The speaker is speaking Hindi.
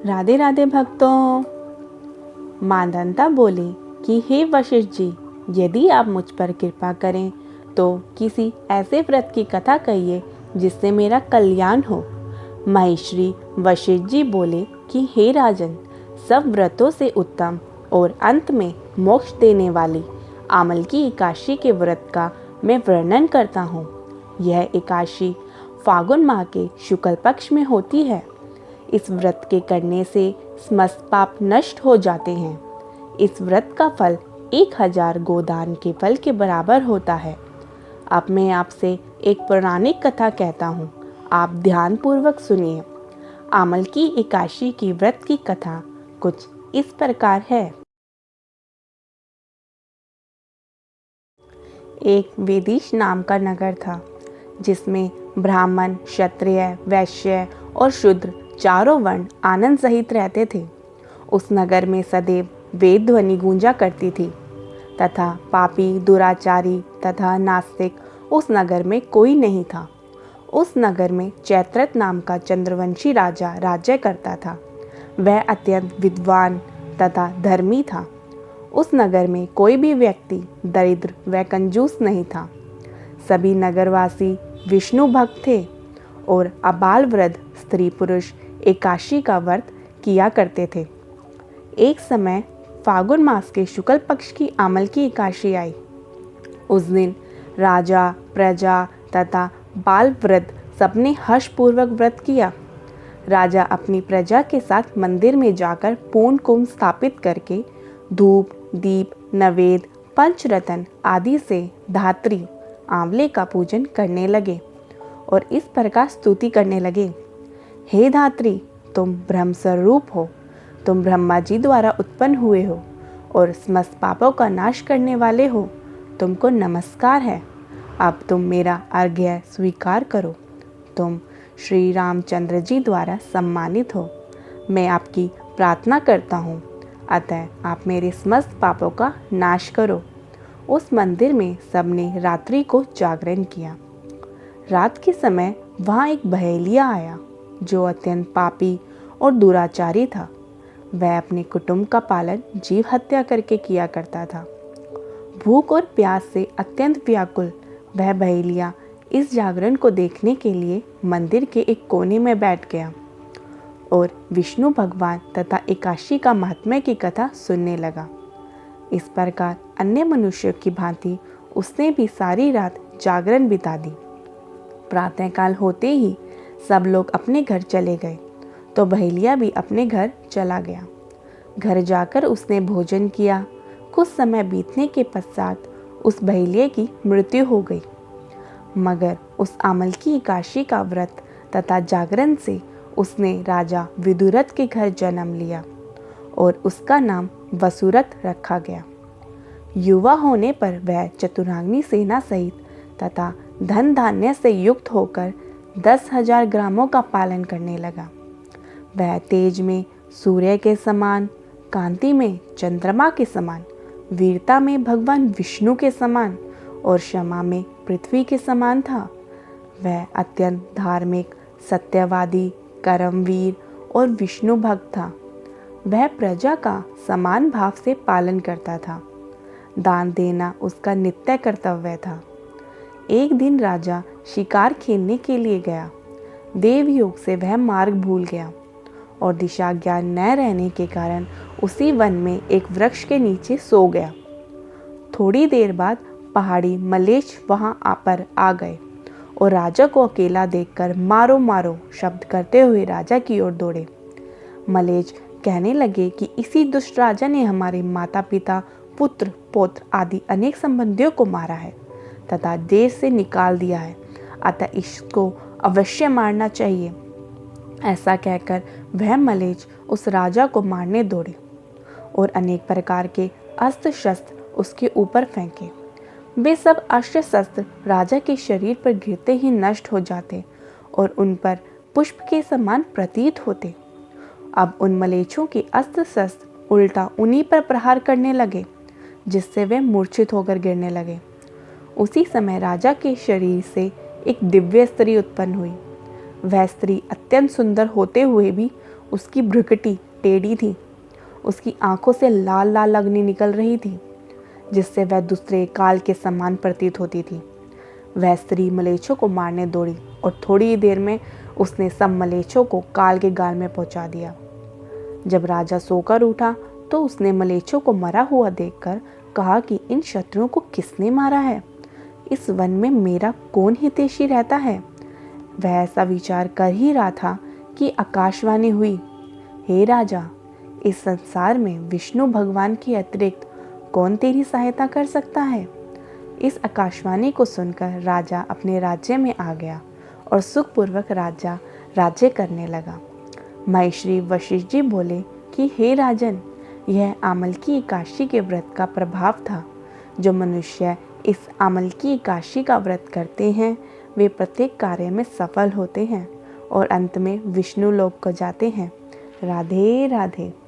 राधे राधे भक्तों। मांधाता बोले कि हे वशिष्ठ जी, यदि आप मुझ पर कृपा करें तो किसी ऐसे व्रत की कथा कहिए जिससे मेरा कल्याण हो। महिषी वशिष्ठ जी बोले कि हे राजन, सब व्रतों से उत्तम और अंत में मोक्ष देने वाली आमल की एकादशी के व्रत का मैं वर्णन करता हूँ। यह एकादशी फागुन माह के शुक्ल पक्ष में होती है। इस व्रत के करने से समस्त पाप नष्ट हो जाते हैं। इस व्रत का फल 1000 गोदान के फल के बराबर होता है। अब मैं आपसे एक पौराणिक कथा कहता हूँ, आप ध्यानपूर्वक सुनिए। आमल की एकादशी की व्रत की कथा कुछ इस प्रकार है। एक वेदिश नाम का नगर था, जिसमें ब्राह्मण, क्षत्रिय, वैश्य और शूद्र चारों वर्ण आनंद सहित रहते थे। उस नगर में सदैव वेद ध्वनि गूंजा करती थी तथा पापी, दुराचारी तथा नास्तिक उस नगर में कोई नहीं था। उस नगर में चैत्रथ नाम का चंद्रवंशी राजा राज्य करता था। वह अत्यंत विद्वान तथा धर्मी था। उस नगर में कोई भी व्यक्ति दरिद्र व कंजूस नहीं था। सभी नगरवासी विष्णु भक्त थे और अबाल वृद्ध स्त्री पुरुष एकादशी का व्रत किया करते थे। एक समय फागुन मास के शुक्ल पक्ष की आमल की एकादशी आई। उस दिन राजा, प्रजा तथा बाल वृद्ध सबने हर्षपूर्वक व्रत किया। राजा अपनी प्रजा के साथ मंदिर में जाकर पूर्ण कुंभ स्थापित करके धूप, दीप, नवेद, पंचरत्न आदि से धात्री आंवले का पूजन करने लगे और इस प्रकार स्तुति करने लगे। हे धात्री, तुम ब्रह्म स्वरूप हो, तुम ब्रह्मा जी द्वारा उत्पन्न हुए हो और समस्त पापों का नाश करने वाले हो। तुमको नमस्कार है। अब तुम मेरा अर्घ्य स्वीकार करो। तुम श्री रामचंद्र जी द्वारा सम्मानित हो। मैं आपकी प्रार्थना करता हूँ, अतः आप मेरे समस्त पापों का नाश करो। उस मंदिर में सबने रात्रि को जागरण किया। रात के समय वहाँ एक बहेलिया आया जो अत्यंत पापी और दुराचारी था। वह अपने कुटुंब का पालन जीव हत्या करके किया करता था। भूख और प्यास से अत्यंत व्याकुल वह बहेलिया इस जागरण को देखने के लिए मंदिर के एक कोने में बैठ गया और विष्णु भगवान तथा एकादशी का महात्म्य की कथा सुनने लगा। इस प्रकार अन्य मनुष्यों की भांति उसने भी सारी रात जागरण बिता दी। प्रातःकाल होते ही सब लोग अपने घर चले गए तो बहेलिया भी अपने घर चला गया। घर जाकर उसने भोजन किया। कुछ समय बीतने के पश्चात उस बहेलिये की मृत्यु हो गई। मगर उस आमल की एकादशी का व्रत तथा जागरण से उसने राजा विदुरथ के घर जन्म लिया और उसका नाम वसुरथ रखा गया। युवा होने पर वह चतुरांगनी सेना सहित तथा धन धान्य से युक्त होकर 10,000 ग्रामों का पालन करने लगा। वह तेज में सूर्य के समान, कांति में चंद्रमा के समान, वीरता में भगवान विष्णु के समान और क्षमा में पृथ्वी के समान था। वह अत्यंत धार्मिक, सत्यवादी, कर्मवीर और विष्णु भक्त था। वह प्रजा का समान भाव से पालन करता था। दान देना उसका नित्य कर्तव्य था। एक दिन राजा शिकार खेलने के लिए गया। देवयोग से वह मार्ग भूल गया और दिशा ज्ञान न रहने के कारण उसी वन में एक वृक्ष के नीचे सो गया। थोड़ी देर बाद पहाड़ी मलेच्छ वहां पर आ गए और राजा को अकेला देखकर मारो मारो शब्द करते हुए राजा की ओर दौड़े। मलेच्छ कहने लगे कि इसी दुष्ट राजा ने हमारे माता पिता, पुत्र, पौत्र आदि अनेक संबंधियों को मारा है तथा देश से निकाल दिया है, अतः इसको अवश्य मारना चाहिए। ऐसा कहकर वह मलेच्छ उस राजा को मारने दौड़े और अनेक प्रकार के अस्त्र शस्त्र उसके ऊपर फेंके। वे सब अस्त्र शस्त्र राजा के शरीर पर गिरते ही नष्ट हो जाते और उन पर पुष्प के समान प्रतीत होते। अब उन मलेच्छों के अस्त्र शस्त्र उल्टा उन्हीं पर प्रहार करने लगे, जिससे वे मूर्छित होकर गिरने लगे। उसी समय राजा के शरीर से एक दिव्य स्त्री उत्पन्न हुई। वह स्त्री अत्यंत सुंदर होते हुए भी उसकी भ्रुकुटी टेढ़ी थी। उसकी आंखों से लाल लाल अग्नि निकल रही थी, जिससे वह दूसरे काल के समान प्रतीत होती थी। वह स्त्री मलेच्छों को मारने दौड़ी और थोड़ी ही देर में उसने सब मलेच्छों को काल के गाल में पहुंचा दिया। जब राजा सोकर उठा तो उसने मलेच्छों को मरा हुआ देखकर कहा कि इन शत्रुओं को किसने मारा है? इस वन में मेरा कौन हितैषी रहता है? वह ऐसा विचार कर ही रहा था कि आकाशवाणी हुई, हे राजा, इस संसार में विष्णु भगवान के अतिरिक्त कौन तेरी सहायता कर सकता है? इस आकाशवाणी को सुनकर राजा अपने राज्य में आ गया और सुखपूर्वक राजा राज्य करने लगा। महर्षि वशिष्ठ जी बोले कि हे राजन, यह आमल की एकादशी के व्रत का प्रभाव था। जो मनुष्य इस आमल की एकादशी का व्रत करते हैं वे प्रत्येक कार्य में सफल होते हैं और अंत में विष्णु लोक को जाते हैं। राधे राधे।